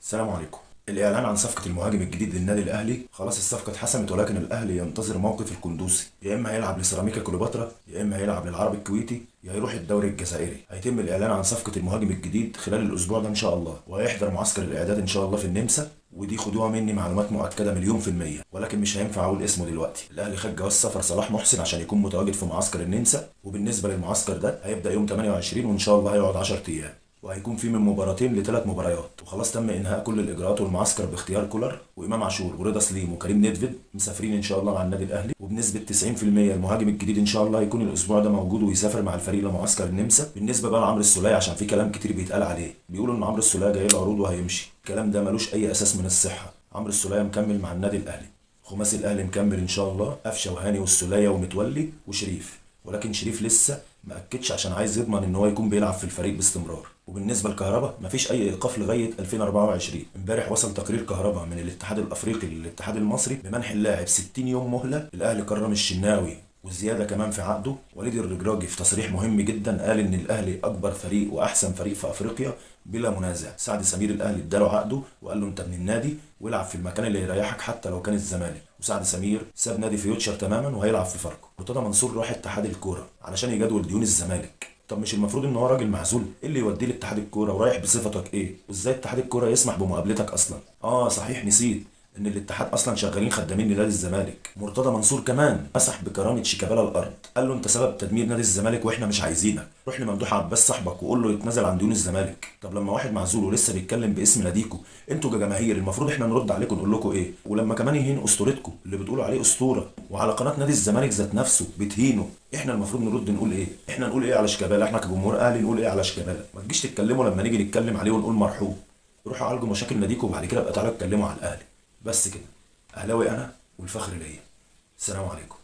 السلام عليكم. الإعلان عن صفقة المهاجم الجديد للنادي الأهلي، خلاص الصفقة اتحسمت، ولكن الأهلي ينتظر موقف القندوسي، يا إما هيلعب لسيراميكا كليوباترا، يا إما هيلعب للعرب الكويتي، يا هيروح الدوري الجزائري. هيتم الإعلان عن صفقة المهاجم الجديد خلال الأسبوع ده إن شاء الله، وهيحضر معسكر الإعداد إن شاء الله في النمسا، ودي خدوها مني معلومات مؤكدة مليون في المية، ولكن مش هينفع أقول اسمه دلوقتي. الأهلي خد جواز سفر صلاح محسن عشان يكون متواجد في معسكر النمسا، وبالنسبة للمعسكر ده هيبدأ يوم 28 وإن شاء الله هيقعد 10 أيام، وهيكون في من مباراتين لثلاث مباريات. وخلاص تم انهاء كل الاجراءات والمعسكر باختيار كولر، وامام عاشور ورضا سليم وكريم نيدفيد مسافرين ان شاء الله مع النادي الاهلي، وبنسبه 90% المهاجم الجديد ان شاء الله هيكون الاسبوع ده موجود ويسافر مع الفريق لمعسكر النمسا. بالنسبه بقى لعمرو السولية، عشان في كلام كتير بيتقال عليه، بيقولوا ان عمرو السولية جاي له عروض وهيمشي. الكلام ده ملوش اي اساس من الصحه. عمرو السولية مكمل مع النادي الاهلي، خماسي الاهلي مكمل ان شاء الله، قفشه وهاني والسولية ومتولي وشريف، ولكن شريف لسه ما اكدش عشان عايز يضمن ان هو يكون بيلعب في الفريق باستمرار. وبالنسبه لكهربا مفيش اي ايقاف لغايه 2024. امبارح وصل تقرير كهربا من الاتحاد الافريقي للاتحاد المصري بمنح اللاعب 60 يوم مهله. الاهلي كرم الشناوي وزياده كمان في عقده. وليد الرجراجي في تصريح مهم جدا قال ان الاهلي اكبر فريق واحسن فريق في افريقيا بلا منازع. سعد سمير الاهلي اداله عقده وقال له انت من النادي والعب في المكان اللي يريحك حتى لو كان الزمالك. وسعد سمير ساب نادي فيوتشر تماما وهيلعب في فاركو. مرتضى منصور راح اتحاد الكوره علشان يجدول ديون الزمالك. طب مش المفروض ان هو راجل معزول؟ ايه اللي يوديه لاتحاد الكوره ورايح بصفتك ايه؟ وازاي اتحاد الكوره يسمح بمقابلتك اصلا؟ صحيح نسيت ان الاتحاد اصلا شغالين خدامين لنادي الزمالك. مرتضى منصور كمان مسح بكرامه شيكابالا الارض، قال له انت سبب تدمير نادي الزمالك واحنا مش عايزينك. روح لممدوح عباس صاحبك وقول له يتنازل عن ديون الزمالك. طب لما واحد معزول ولسه بيتكلم باسم ناديكو، انتوا كجماهير المفروض احنا نرد عليكم نقول لكم ايه؟ ولما كمان يهين اسطورتكم اللي بتقولوا عليه اسطوره، وعلى قناه نادي الزمالك ذات نفسه بتهينه، احنا المفروض نرد نقول ايه؟ احنا نقول ايه على شيكابالا؟ احنا كجمهور اهلي نقول ايه على شيكابالا؟ ما تجيش تتكلموا لما نيجي نتكلم عليه ونقول مرحوم. روحوا عالجوا مشاكل ناديكم وبعد كده ابقى تعالوا اتكلموا على الاهلي. بس كده. اهلاوي انا والفخر ليا. السلام عليكم.